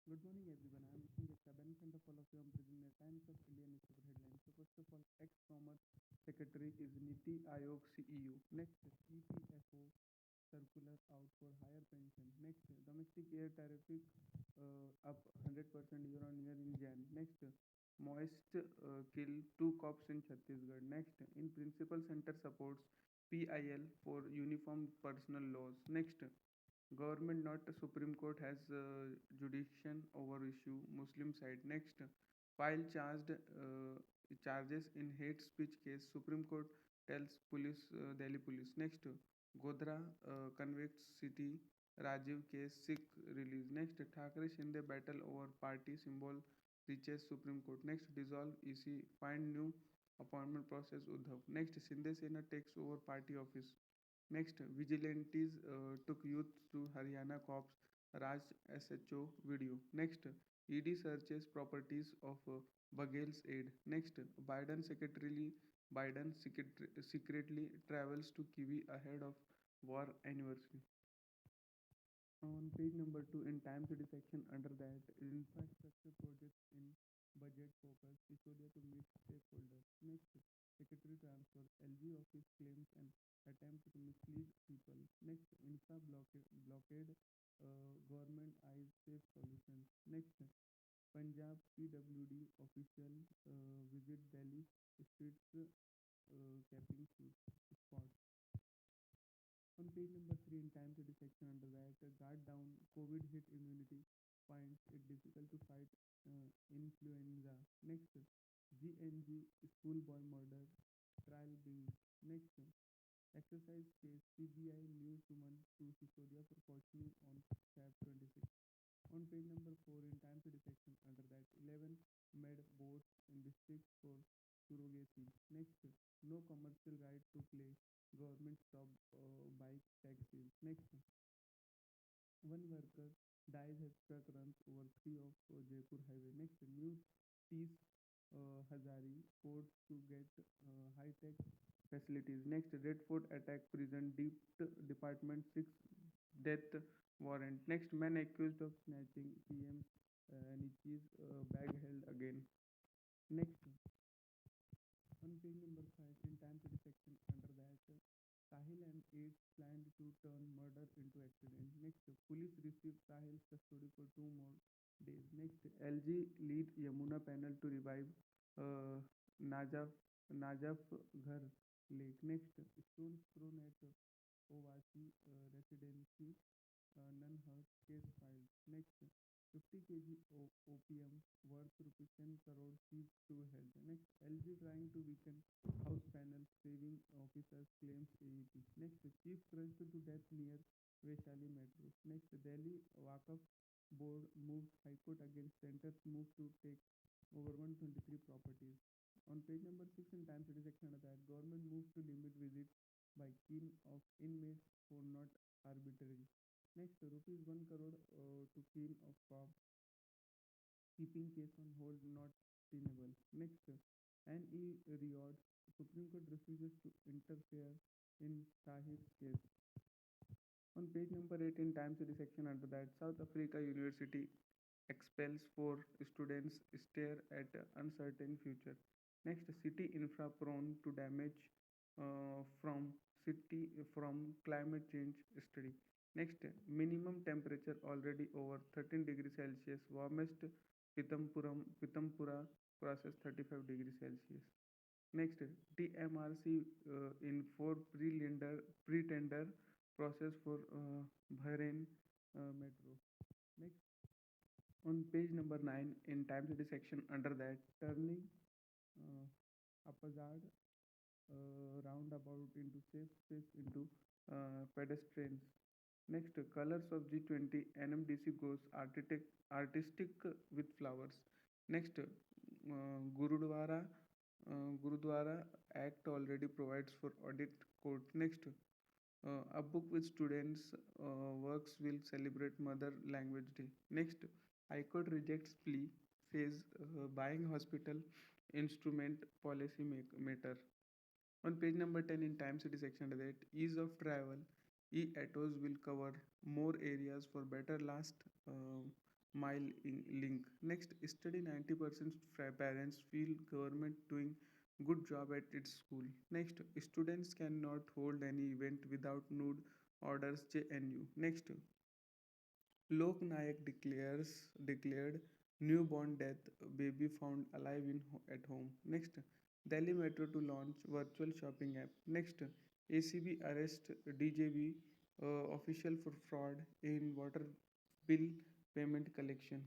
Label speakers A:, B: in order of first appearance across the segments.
A: Good morning, everyone. I'm listening to Shaban. In front of all of you, I'm bringing the Times of India newspaper headlines. So, first of all, ex-Commerce Secretary is Niti Aayog CEO. Next, EPFO circular out for higher pension. Next, domestic air tariff up 100% year on year in Jan. Next, moist kill two cops in Chhattisgarh. Next, in principal center supports PIL for uniform personal laws. Next, government not Supreme Court has jurisdiction over issue Muslim side. Next, file charges in hate speech case. Supreme Court tells police Delhi police. Next, Godhra convicts city Rajiv case Sikh release. Next, Thakre Shinde battle over party symbol reaches Supreme Court. Next, dissolve EC find new appointment process Uddhav. Next, Shinde Sena takes over party office. Next, vigilantes took youth to Haryana cops Raj SHO video. Next, ED searches properties of Baghel's aide. Next, Biden secretly travels to Kiwi ahead of war anniversary. On page number 2, in Time City section, under that, infrastructure projects in budget focus, Sisodia to meet stakeholders. Next, secretary transfer, LG office claims an attempt to mislead people. Next, blockade, government eyes safe solutions. Next, Punjab PWD official visit Delhi streets capping spots. On page number 3, in Time City section, under that, guard down COVID hit immunity finds it difficult to fight influenza. Next, GNG schoolboy murder trial begins. Next, exercise case CBI new summon to Sisodia for questioning on Feb 26. On page number 4, in Time City section, under that, 11 med boards in districts for surrogacy. Next, no commercial right to play. Government stop bike taxis. Next, one worker dies as truck runs over three of Jaipur highway. Next, news tease Hazari ports to get high-tech facilities. Next, Red Fort attack prison deep department 6 death warrant. Next, man accused of snatching PM's Niti's bag held again. Next, on page number 5, in Time City section, under that, Sahil and aides planned to turn murder into accident. Next, police received Sahil's custody for 2 more days. Next, LG lead Yamuna panel to revive uh, Najaf Najaf Ghar Lake. Next, stones thrown at Ovasi residency, none hurt, case filed. Next, 50 kg opium worth rupees 10 crore seized to held. Next, LG trying to weaken House panel, saving officers claims AEP. Next, chief crushed to death near Vaishali metro. Next, Delhi Waqf board moves High Court against center's move to take over 123 properties. On page number 6, in Time City section of that, government moves to limit visits by kin of inmates for not arbitrary. Next, rupees 1 crore to kin of cop, keeping case on hold not tenable. Next, NE rewards, Supreme Court refuses to interfere in Tahir's case. On page number 18, Time City section, under that, South Africa University expels 4 students, stare at uncertain future. Next, city infra prone to damage from climate change study. Next, minimum temperature already over 13 degrees Celsius. Warmest Pitampura crosses 35 degrees Celsius. Next, TMRC in for pre-tender process for Bahrain Metro. Next, on page number 9, in Time City section, under that, turning uh, Apazad roundabout into safe space into pedestrians. Next, colors of G20 NMDC goes artistic with flowers. Next, Gurudwara Act already provides for audit court. Next, a book with students' works will celebrate Mother Language Day. Next, High Court rejects plea, says buying hospital instrument policy matter. On page number 10, in Time City section, that ease of travel, e-autos will cover more areas for better last link. Next, study 90% parents feel government doing good job at its school. Next, students cannot hold any event without nude orders JNU. Next, Lok Nayak declared newborn death, baby found alive at home. Next, Delhi Metro to launch virtual shopping app. Next, ACB arrest DJB official for fraud in water bill payment collection.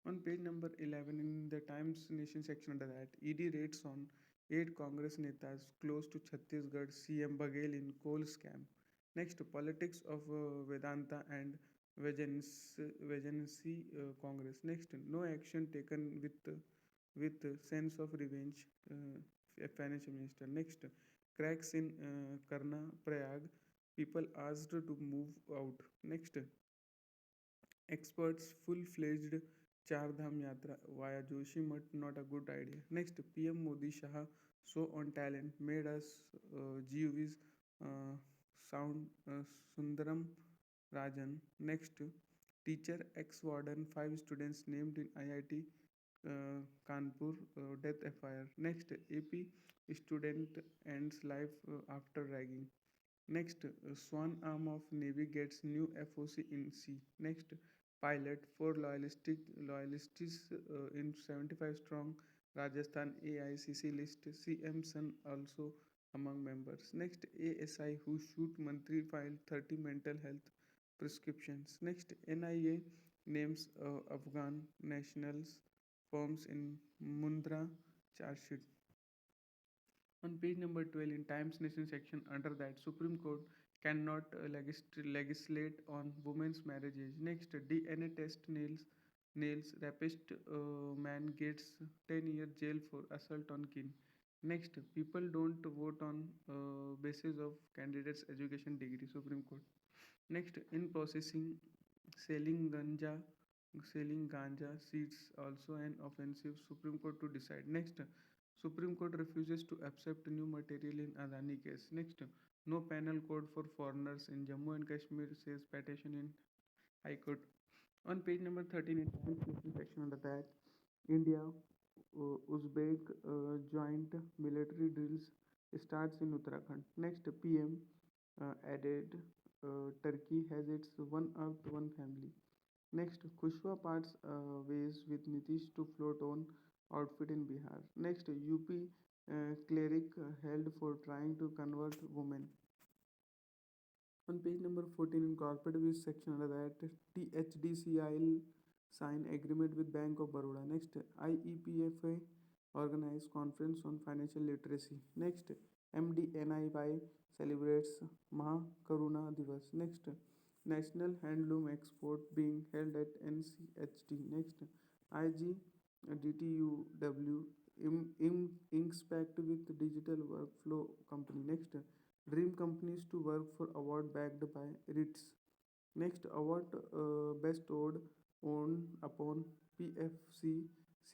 A: On page number 11 in the Times Nation section under that, ED raids on 8 Congress netas close to Chhattisgarh CM Baghel in coal scam. Next, politics of Vedanta and Vajancy Congress. Next, no action taken with sense of revenge. Financial minister. Next, cracks in Karna Prayag. People asked to move out. Next, experts full-fledged Char Dham Yatra via Joshimath not a good idea. Next, PM Modi Shah show on talent made us GUV's uh, sound Sundaram Rajan. Next, teacher ex-warden 5 students named in IIT Kanpur death FIR. Next, AP student ends life after ragging. Next, Swan arm of Navy gets new FOC in sea. Next, pilot for loyalists in 75 strong Rajasthan AICC list. CM Sun also among members. Next, ASI who shoot Mantri filed 30 mental health prescriptions. Next, NIA names Afghan nationals firms in Mundra charge sheet. On page number 12 in Times Nation section under that, Supreme Court cannot legislate on women's marriage age. Next, DNA test nails rapist man gets 10-year jail for assault on kin. Next, people don't vote on basis of candidates education degree. Supreme Court. Next, in processing, selling ganja, selling ganja seeds also an offensive. Supreme Court to decide. Next, Supreme Court refuses to accept new material in Adani case. Next, no penal code for foreigners in Jammu and Kashmir says petition in High Court. On page number 13, in translation section under that, India Uzbek joint military drills starts in Uttarakhand. Next, PM added Turkey has its one earth, one family. Next, Kushwa parts ways with Nitish to float on outfit in Bihar. Next, UP cleric held for trying to convert women. On page number 14 in corporate biz section under that, THDCIL sign agreement with Bank of Baroda. Next, IEPFA organize conference on financial literacy. Next, MDNIY celebrates Mahakaruna Divas. Next, National Handloom Export being held at NCHT. Next, IG DTUW Inspect with Digital Workflow Company. Next, Dream Companies to work for award backed by RITS. Next, award best owed on upon PFC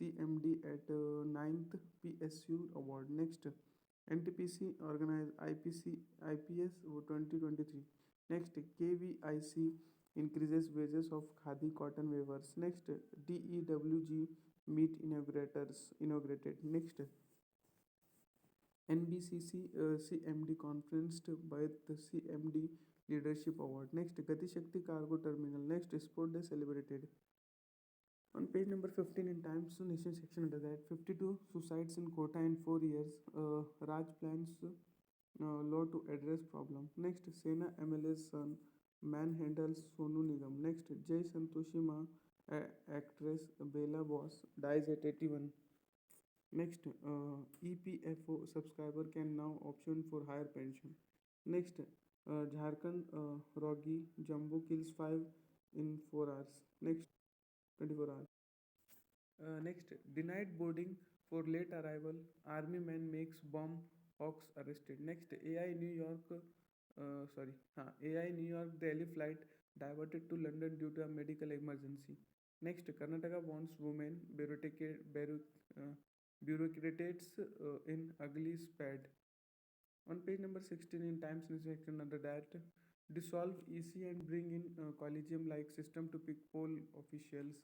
A: CMD at 9th PSU award. Next, NTPC organized IPS 2023. Next, KVIC increases wages of Khadi cotton weavers. Next, DEWG meet inaugurated. Next, NBCC CMD conferenced by the CMD Leadership Award. Next, Gati Shakti Cargo Terminal. Next, Sport Day celebrated. On page number 15 in Times Nation section under that, 52 suicides in Kota in 4 years. Raj plans law to address problem. Next, Sena MLA's son manhandles Sonu Nigam. Next, Jay Santoshi Ma actress Bella Boss dies at 81. Next, EPFO subscriber can now option for higher pension. Next, Jharkhand Rogi Jumbo kills 5 in 4 hours. Next, 24 hours. Next, denied boarding for late arrival. Army man makes bomb hawks arrested. Next, AI New York Delhi flight diverted to London due to a medical emergency. Next, Karnataka wants women bureaucrats in ugly spad. On page number 16 in Times News section under that, Dissolve EC and bring in collegium-like system to pick poll officials.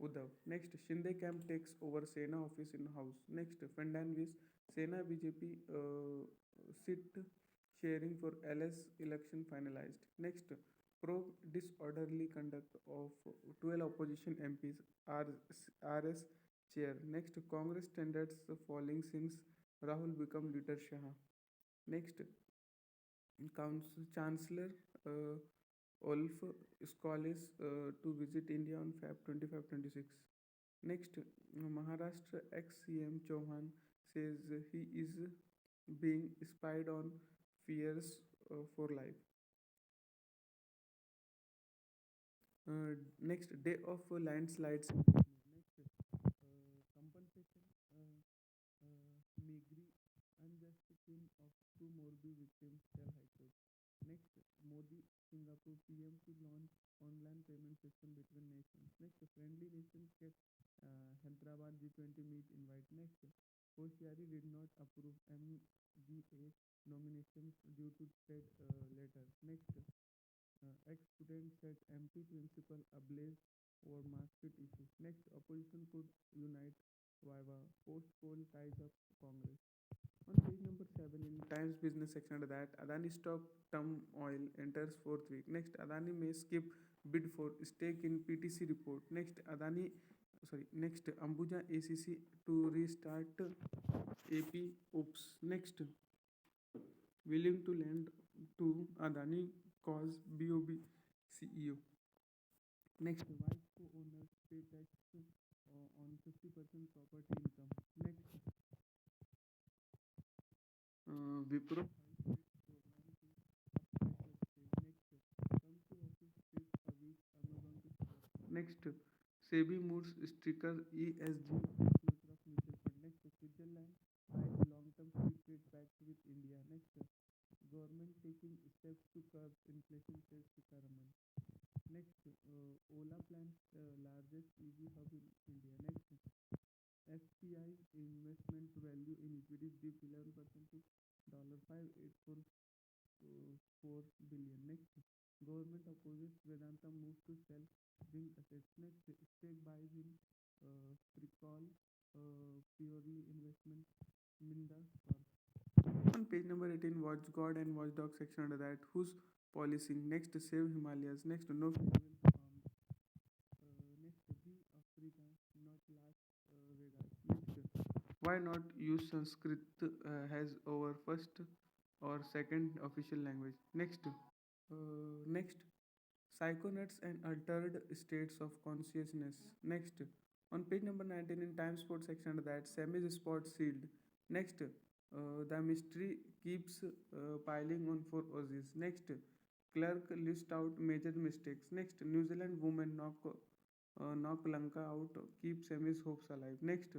A: Uddhav. Next, Shinde camp takes over Sena office in house. Next, Fernandez, Sena BJP sit sharing for LS election finalized. Next, probe disorderly conduct of 12 opposition MPs RS chair. Next, Congress standards falling since Rahul become leader Shah. Next, Chancellor uh, Olaf Scholz to visit India on Feb 25-26. Next, Maharashtra ex-CM Chauhan says he is being spied on, fears for life. Next, day of landslides. Next, compensation. Megri, unjust killing of two Morbi victims, tell High Court. Next, Modi, Singapore PM to launch online payment system between nations. Next, friendly nations get Hyderabad G20 meet invite. Next, Koshyari did not approve MGA nominations due to trade letter. Next, ex-student set MP principal ablaze over mask fit issue. Next, opposition could unite Viva. Post poll ties up Congress. On page number 7 in Times Business section under that, Adani stock term oil enters fourth week. Next, Adani may skip bid for stake in PTC report. Next, Ambuja ACC to restart AP OPS. Next, willing to lend to Adani cause BOB CEO. Next, wife co-owners pay tax on 50% property income. Next, Wipro Next, SEBI moves stricter ESG future of mutual fund. Next, Switzerland highs long-term free trade pact with India. Next, government taking steps to curb inflation, says Sitaraman. Next, Ola plans largest EV hub in India. Next, FPI investment value in equities dip 11% to $584.4 billion. Next, government opposes Vedanta move to sell zinc assets. Next, stake buys in Precall purely investment Minda Corp. On page number 18, Watchguard and Watchdog section under that, who's policing? Next, Save Himalayas. Next, no farewell to arms. Next, Be Africa, not Las Vegas. Next, why not use Sanskrit as our first or second official language? Next, psychonauts and altered states of consciousness. Next, on page number 19 in Time Sports section under that, Sammy's spot sealed. Next, the mystery keeps piling on for Aussies. Next, clerk list out major mistakes. Next, New Zealand women knock Lanka out, keep Sammy's hopes alive. Next,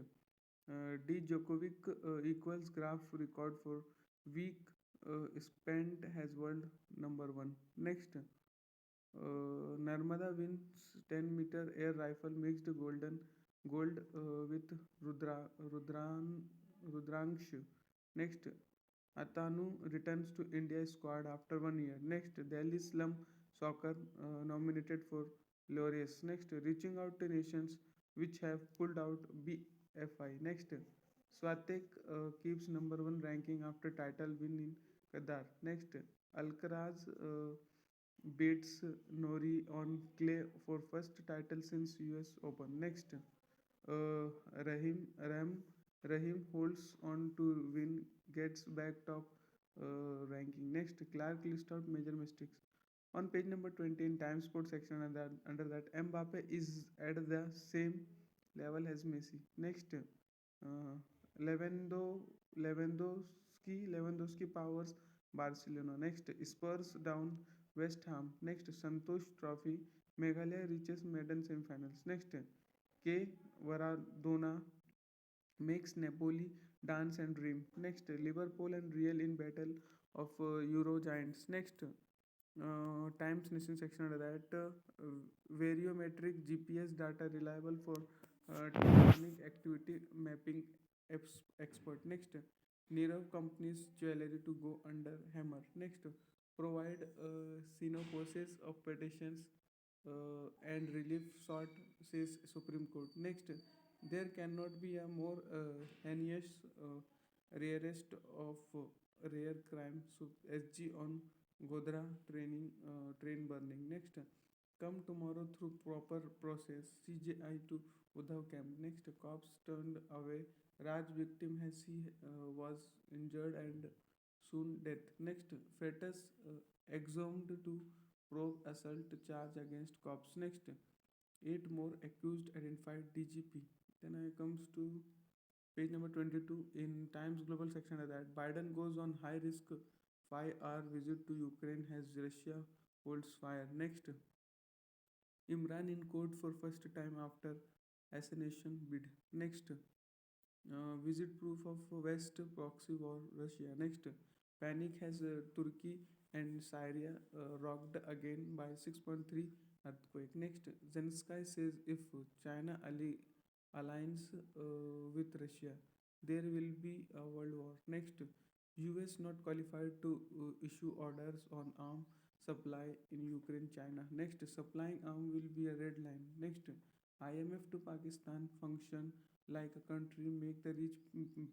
A: D. Djokovic equals graph record for week spent has world number one. Next, Narmada wins 10-meter air rifle mixed gold with Rudransh. Next, Atanu returns to India squad after 1 year. Next, Delhi Slum Soccer nominated for Laureus. Next, reaching out to nations which have pulled out BFI. Next, Swatek keeps number one ranking after title win in Qatar. Next, Alcaraz beats Nori on clay for first title since US Open. Next, Ram Rahim holds on to win, gets back top ranking. Next, Clark list out major mistakes. On page number 20 in Time Sports section under that Mbappe is at the same level as Messi. Next, Lewando, Lewandowski powers Barcelona. Next, Spurs down West Ham. Next, Santosh Trophy. Meghalaya reaches maiden semifinals. Next, K. Varadona makes Napoli dance and dream. Next, Liverpool and Real in battle of Euro giants. Next, Times Nation section under that, variometric GPS data reliable for tectonic activity mapping expert. Next, Nirav company's jewelry to go under hammer. Next, provide synopsis of petitions and relief sought, says Supreme Court. Next, there cannot be a more heinous, rarest of rare crime, SG on Godhra train burning. Next, come tomorrow through proper process, CJI to Uddhav camp. Next, cops turned away. Raj victim as he was injured and soon death. Next, fetus exhumed to probe assault charge against cops. Next, eight more accused identified, DGP. Then I comes to page number 22 in Times Global section of that. Biden goes on high risk 5-hour visit to Ukraine as Russia holds fire. Next, Imran in court for first time after assassination bid. Next, visit proof of West proxy war Russia. Next, panic has Turkey and Syria rocked again by 6.3 earthquake. Next, Zelensky says if China aligns with Russia, there will be a world war. Next, US not qualified to issue orders on arm supply in Ukraine, China. Next, supplying arm will be a red line. Next, IMF to Pakistan function like a country, make the rich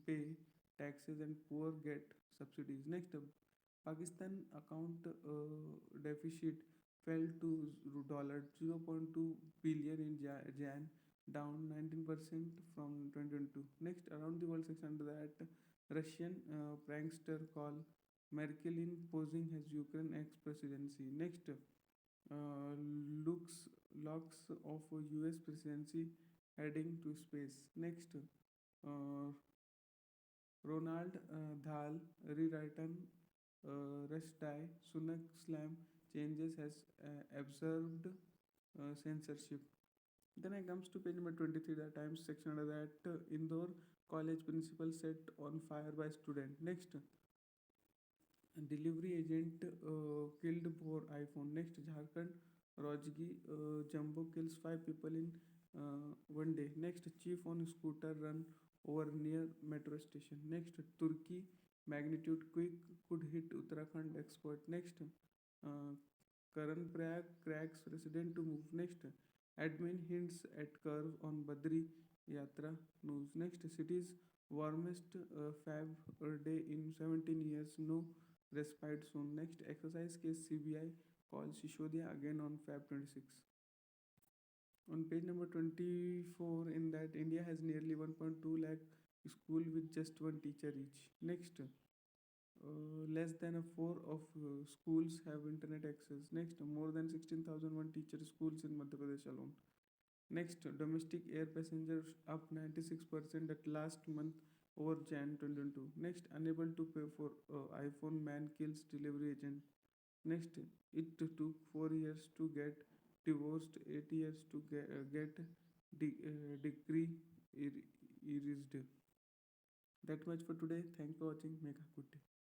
A: pay taxes and poor get subsidies. Next, Pakistan account deficit fell to dollar 0.2 billion in Jan, down 19% from 2022. Next, around the world section under that, Russian prankster call Merkel in posing as Ukraine ex-presidency. Next, uh, looks locks of US presidency heading to space. Next, Ronald Dahl rewritten Rushdie Sunak slam changes has observed censorship. Then I comes to page number 23, the Times section under that Indore college principal set on fire by student. Next, delivery agent killed for iPhone. Next, Jharkhand Rajgi Jumbo kills 5 people in one day. Next, chief on scooter run over near metro station. Next, Turkey magnitude quake could hit Uttarakhand expert. Next, uh, Karan Prayag cracks resident to move. Next, admin hints at curve on Badri Yatra news. Next, city's warmest fab day in 17 years. No respite soon. Next, exercise case CBI calls Shishodia again on Feb 26. On page number 24, in that India has nearly 1.2 lakh school with just one teacher each. Next, less than a four of schools have internet access. Next, more than 16,001 teacher schools in Madhya Pradesh alone. Next, domestic air passengers up 96% at last month over Jan 2022. Next, unable to pay for iPhone man kills delivery agent. Next, it took 4 years to get divorced, 8 years to get decree erased. That much for today. Thanks for watching. Make a good day.